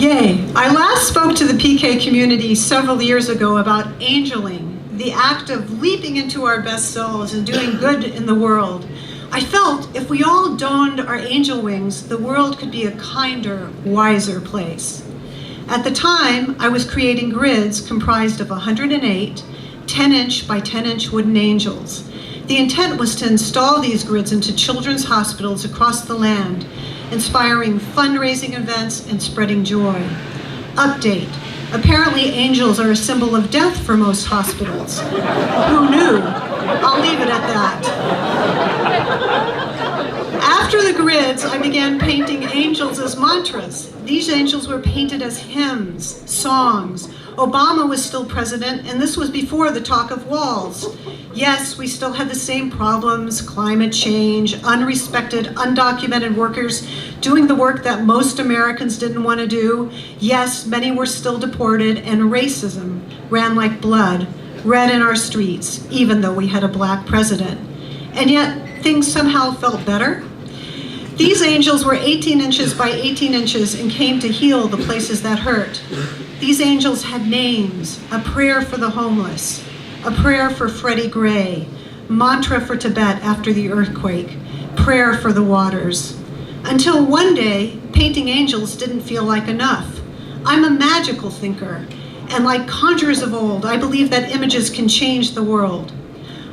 Yay. I last spoke to the PK community several years ago about angeling, the act of leaping into our best selves and doing good in the world. I felt if we all donned our angel wings, the world could be a kinder, wiser place. At the time, I was creating grids comprised of 108 10-inch by 10-inch wooden angels. The intent was to install these grids into children's hospitals across the land, inspiring fundraising events and spreading joy. Update. Apparently angels are a symbol of death for most hospitals. Who knew? I'll leave it at that. After the grids, I began painting angels as mantras. These angels were painted as hymns, songs. Obama was still president, and this was before the talk of walls. Yes, we still had the same problems: climate change, unrespected, undocumented workers doing the work that most Americans didn't want to do. Yes, many were still deported, and racism ran like blood, red in our streets, even though we had a black president. And yet, things somehow felt better. These angels were 18 inches by 18 inches and came to heal the places that hurt. These angels had names: a prayer for the homeless, a prayer for Freddie Gray, mantra for Tibet after the earthquake, prayer for the waters. Until one day, painting angels didn't feel like enough. I'm a magical thinker, and like conjurers of old, I believe that images can change the world.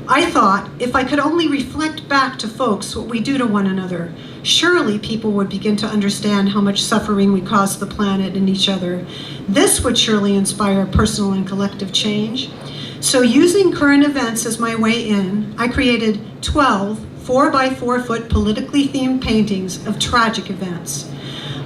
I thought if I could only reflect back to folks what we do to one another, surely people would begin to understand how much suffering we cause the planet and each other. This would surely inspire personal and collective change. So using current events as my way in, I created 12 4x4-foot politically themed paintings of tragic events.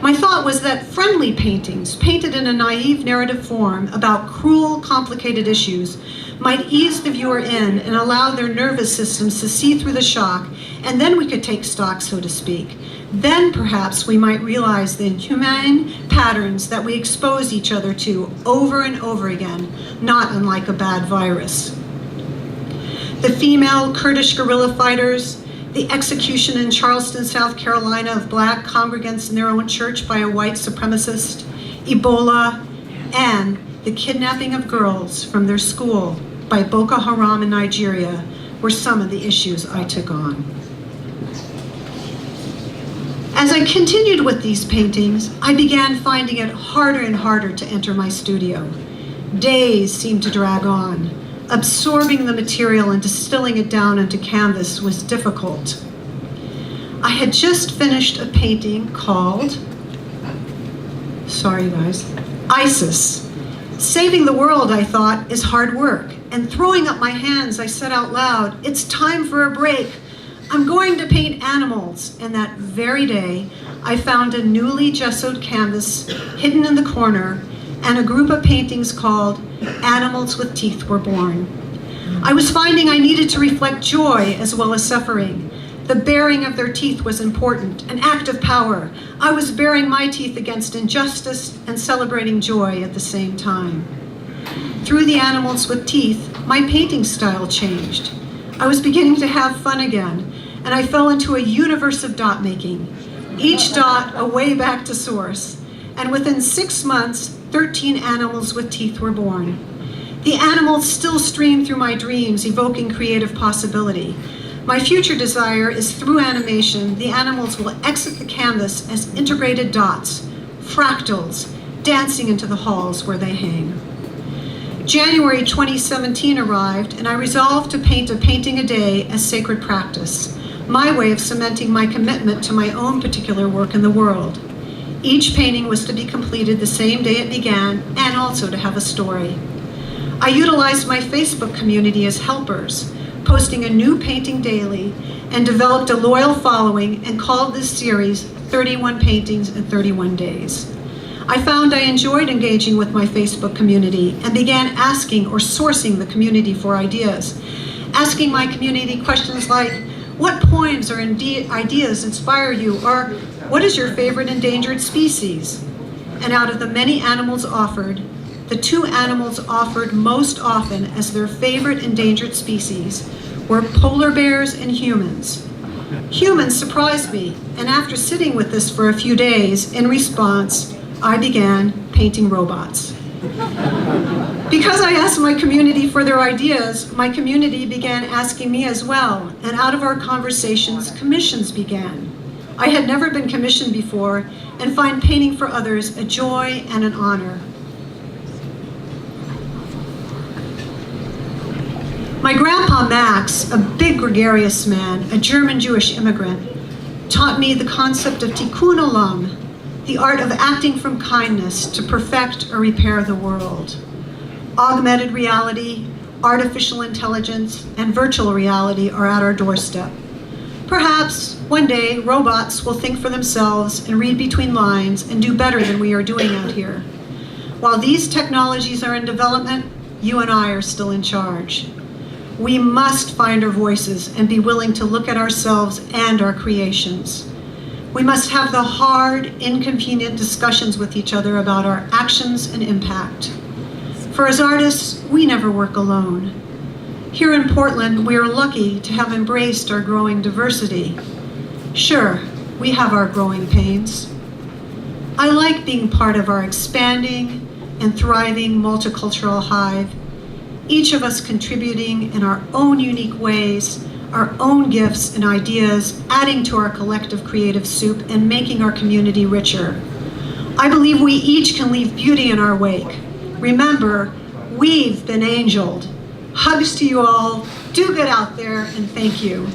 My thought was that friendly paintings, painted in a naive narrative form about cruel, complicated issues, might ease the viewer in and allow their nervous systems to see through the shock, and then we could take stock, so to speak. Then perhaps we might realize the inhumane patterns that we expose each other to over and over again, not unlike a bad virus. The female Kurdish guerrilla fighters, the execution in Charleston, South Carolina of black congregants in their own church by a white supremacist, Ebola, and the kidnapping of girls from their school by Boko Haram in Nigeria were some of the issues I took on. As I continued with these paintings, I began finding it harder and harder to enter my studio. Days seemed to drag on. Absorbing the material and distilling it down into canvas was difficult. I had just finished a painting called, sorry guys, Isis. Saving the world, I thought, is hard work. And throwing up my hands, I said out loud, it's time for a break. I'm going to paint animals. And that very day, I found a newly gessoed canvas hidden in the corner and a group of paintings called Animals with Teeth Were Born. I was finding I needed to reflect joy as well as suffering. The baring of their teeth was important, an act of power. I was baring my teeth against injustice and celebrating joy at the same time. Through the Animals with Teeth, my painting style changed. I was beginning to have fun again, and I fell into a universe of dot making. Each dot a way back to source. And within 6 months, 13 animals with teeth were born. The animals still stream through my dreams, evoking creative possibility. My future desire is through animation, the animals will exit the canvas as integrated dots, fractals, dancing into the halls where they hang. January 2017 arrived, and I resolved to paint a painting a day as sacred practice, my way of cementing my commitment to my own particular work in the world. Each painting was to be completed the same day it began, and also to have a story. I utilized my Facebook community as helpers, posting a new painting daily, and developed a loyal following and called this series 31 Paintings in 31 Days. I found I enjoyed engaging with my Facebook community and began asking or sourcing the community for ideas, asking my community questions like, what poems or ideas inspire you, or what is your favorite endangered species? And out of the many animals offered, the 2 animals offered most often as their favorite endangered species were polar bears and humans. Humans surprised me, and after sitting with this for a few days, in response, I began painting robots. Because I asked my community for their ideas, my community began asking me as well, and out of our conversations, commissions began. I had never been commissioned before and find painting for others a joy and an honor. My grandpa Max, a big gregarious man, a German Jewish immigrant, taught me the concept of tikkun olam, the art of acting from kindness to perfect or repair the world. Augmented reality, artificial intelligence, and virtual reality are at our doorstep. Perhaps one day robots will think for themselves and read between lines and do better than we are doing out here. While these technologies are in development, you and I are still in charge. We must find our voices and be willing to look at ourselves and our creations. We must have the hard, inconvenient discussions with each other about our actions and impact. For as artists, we never work alone. Here in Portland, we are lucky to have embraced our growing diversity. Sure, we have our growing pains. I like being part of our expanding and thriving multicultural hive, each of us contributing in our own unique ways, our own gifts and ideas, adding to our collective creative soup and making our community richer. I believe we each can leave beauty in our wake. Remember, we've been angeled. Hugs to you all. Do good out there, and thank you.